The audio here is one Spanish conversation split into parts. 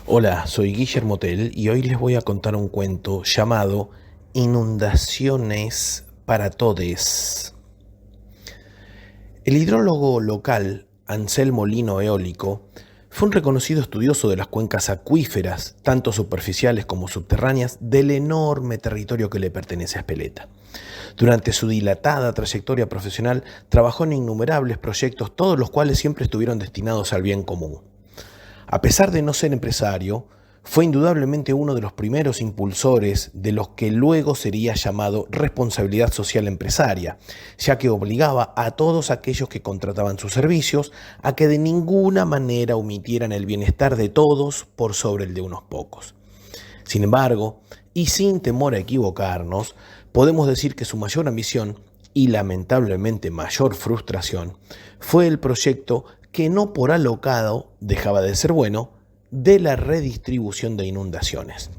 Hola, soy Guillermo Tell y hoy les voy a contar un cuento llamado Inundaciones para Todes. El hidrólogo local Anselmo Lino Eólico fue un reconocido estudioso de las cuencas acuíferas, tanto superficiales como subterráneas, del enorme territorio que le pertenece a Speleta. Durante su dilatada trayectoria profesional trabajó en innumerables proyectos, todos los cuales siempre estuvieron destinados al bien común. A pesar de no ser empresario, fue indudablemente uno de los primeros impulsores de lo que luego sería llamado responsabilidad social empresaria, ya que obligaba a todos aquellos que contrataban sus servicios a que de ninguna manera omitieran el bienestar de todos por sobre el de unos pocos. Sin embargo, y sin temor a equivocarnos, podemos decir que su mayor ambición y lamentablemente mayor frustración fue el proyecto que no por alocado dejaba de ser bueno, de la redistribución de inundaciones.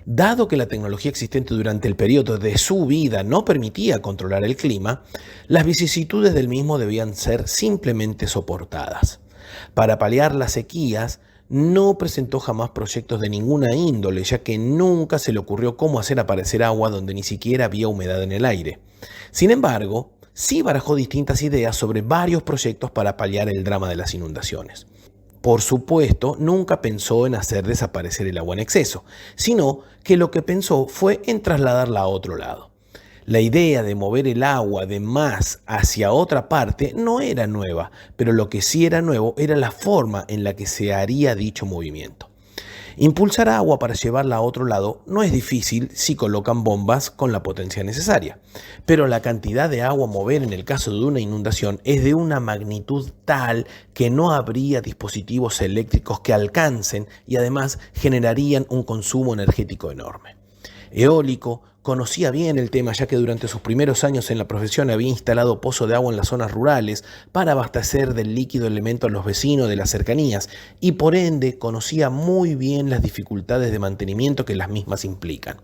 Dado que la tecnología existente durante el periodo de su vida no permitía controlar el clima, las vicisitudes del mismo debían ser simplemente soportadas. Para paliar las sequías, no presentó jamás proyectos de ninguna índole, ya que nunca se le ocurrió cómo hacer aparecer agua donde ni siquiera había humedad en el aire. Sin embargo, sí barajó distintas ideas sobre varios proyectos para paliar el drama de las inundaciones. Por supuesto, nunca pensó en hacer desaparecer el agua en exceso, sino que lo que pensó fue en trasladarla a otro lado. La idea de mover el agua de más hacia otra parte no era nueva, pero lo que sí era nuevo era la forma en la que se haría dicho movimiento. Impulsar agua para llevarla a otro lado no es difícil si colocan bombas con la potencia necesaria, pero la cantidad de agua a mover en el caso de una inundación es de una magnitud tal que no habría dispositivos eléctricos que alcancen y además generarían un consumo energético enorme. Eólico conocía bien el tema, ya que durante sus primeros años en la profesión había instalado pozos de agua en las zonas rurales para abastecer del líquido elemento a los vecinos de las cercanías y por ende conocía muy bien las dificultades de mantenimiento que las mismas implican.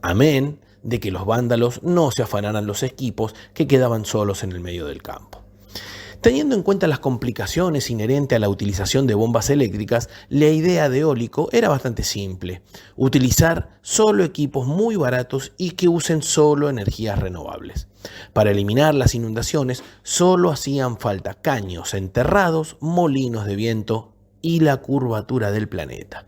Amén de que los vándalos no se afanaran los equipos que quedaban solos en el medio del campo. Teniendo en cuenta las complicaciones inherentes a la utilización de bombas eléctricas, la idea de Eólico era bastante simple: utilizar solo equipos muy baratos y que usen solo energías renovables. Para eliminar las inundaciones, solo hacían falta caños enterrados, molinos de viento y la curvatura del planeta.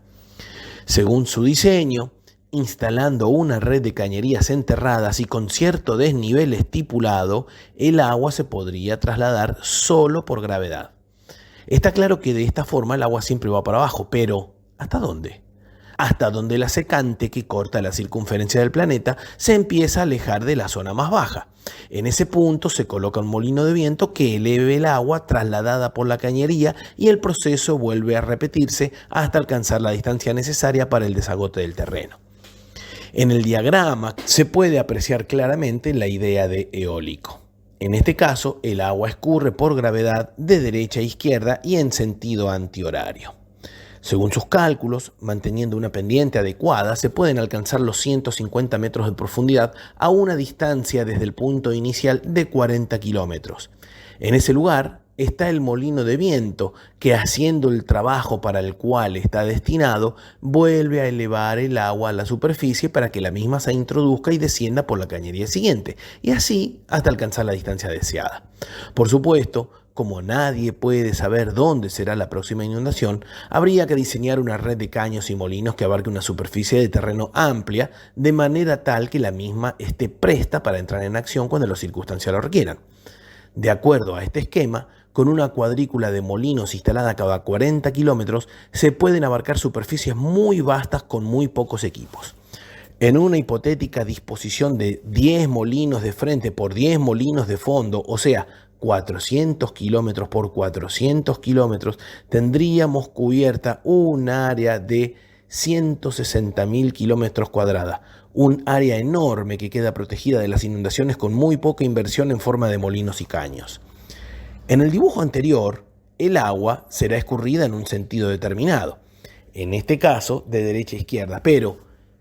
Según su diseño, instalando una red de cañerías enterradas y con cierto desnivel estipulado, el agua se podría trasladar solo por gravedad. Está claro que de esta forma el agua siempre va para abajo, pero ¿hasta dónde? Hasta donde la secante que corta la circunferencia del planeta se empieza a alejar de la zona más baja. En ese punto se coloca un molino de viento que eleve el agua trasladada por la cañería y el proceso vuelve a repetirse hasta alcanzar la distancia necesaria para el desagote del terreno. En el diagrama se puede apreciar claramente la idea de eólico. En este caso, el agua escurre por gravedad de derecha a izquierda y en sentido antihorario. Según sus cálculos, manteniendo una pendiente adecuada, se pueden alcanzar los 150 metros de profundidad a una distancia desde el punto inicial de 40 kilómetros. En ese lugar está el molino de viento que, haciendo el trabajo para el cual está destinado, vuelve a elevar el agua a la superficie para que la misma se introduzca y descienda por la cañería siguiente, y así hasta alcanzar la distancia deseada. Por supuesto, como nadie puede saber dónde será la próxima inundación, habría que diseñar una red de caños y molinos que abarque una superficie de terreno amplia, de manera tal que la misma esté presta para entrar en acción cuando las circunstancias lo requieran. De acuerdo a este esquema, con una cuadrícula de molinos instalada cada 40 kilómetros, se pueden abarcar superficies muy vastas con muy pocos equipos. En una hipotética disposición de 10 molinos de frente por 10 molinos de fondo, o sea, 400 kilómetros por 400 kilómetros, tendríamos cubierta un área de 160.000 kilómetros cuadrados, un área enorme que queda protegida de las inundaciones con muy poca inversión en forma de molinos y caños. En el dibujo anterior, el agua será escurrida en un sentido determinado, en este caso de derecha a izquierda, pero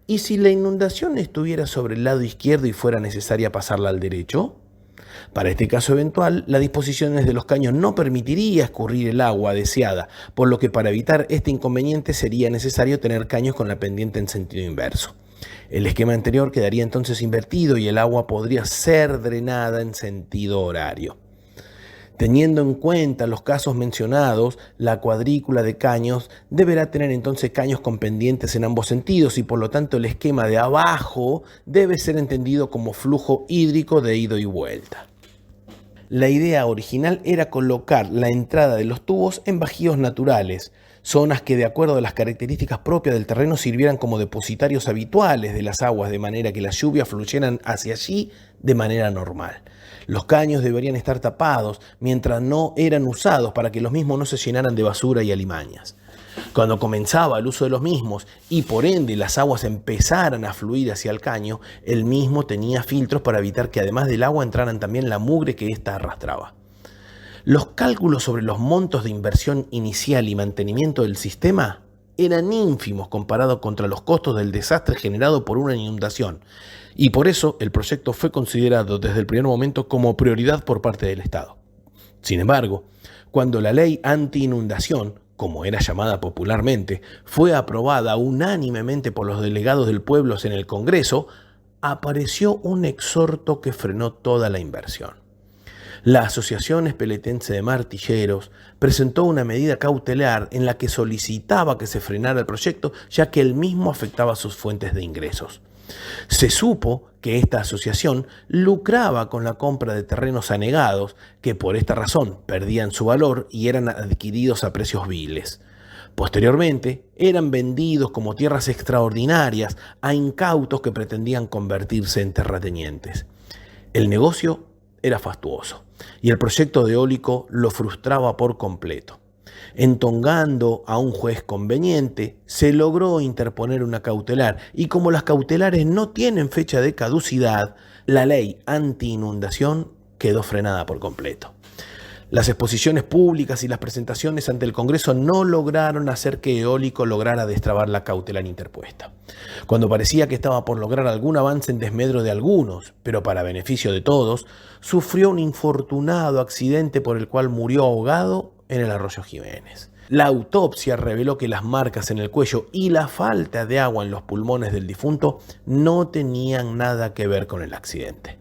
¿y si la inundación estuviera sobre el lado izquierdo y fuera necesaria pasarla al derecho? Para este caso eventual, las disposiciones de los caños no permitiría escurrir el agua deseada, por lo que para evitar este inconveniente sería necesario tener caños con la pendiente en sentido inverso. El esquema anterior quedaría entonces invertido y el agua podría ser drenada en sentido horario. Teniendo en cuenta los casos mencionados, la cuadrícula de caños deberá tener entonces caños con pendientes en ambos sentidos y por lo tanto el esquema de abajo debe ser entendido como flujo hídrico de ida y vuelta. La idea original era colocar la entrada de los tubos en bajíos naturales, zonas que de acuerdo a las características propias del terreno sirvieran como depositarios habituales de las aguas de manera que las lluvias fluyeran hacia allí de manera normal. Los caños deberían estar tapados mientras no eran usados para que los mismos no se llenaran de basura y alimañas. Cuando comenzaba el uso de los mismos y por ende las aguas empezaran a fluir hacia el caño, el mismo tenía filtros para evitar que además del agua entraran también la mugre que ésta arrastraba. Los cálculos sobre los montos de inversión inicial y mantenimiento del sistema eran ínfimos comparados contra los costos del desastre generado por una inundación, y por eso el proyecto fue considerado desde el primer momento como prioridad por parte del Estado. Sin embargo, cuando la ley anti-inundación, como era llamada popularmente, fue aprobada unánimemente por los delegados del pueblo en el Congreso, apareció un exhorto que frenó toda la inversión. La Asociación Espeletense de Martilleros presentó una medida cautelar en la que solicitaba que se frenara el proyecto, ya que el mismo afectaba sus fuentes de ingresos. Se supo que esta asociación lucraba con la compra de terrenos anegados, que por esta razón perdían su valor y eran adquiridos a precios viles. Posteriormente, eran vendidos como tierras extraordinarias a incautos que pretendían convertirse en terratenientes. El negocio era fastuoso y el proyecto de eólico lo frustraba por completo. Entongando a un juez conveniente, se logró interponer una cautelar y como las cautelares no tienen fecha de caducidad, la ley anti-inundación quedó frenada por completo. Las exposiciones públicas y las presentaciones ante el Congreso no lograron hacer que Eólico lograra destrabar la cautelar interpuesta. Cuando parecía que estaba por lograr algún avance en desmedro de algunos, pero para beneficio de todos, sufrió un infortunado accidente por el cual murió ahogado en el arroyo Jiménez. La autopsia reveló que las marcas en el cuello y la falta de agua en los pulmones del difunto no tenían nada que ver con el accidente.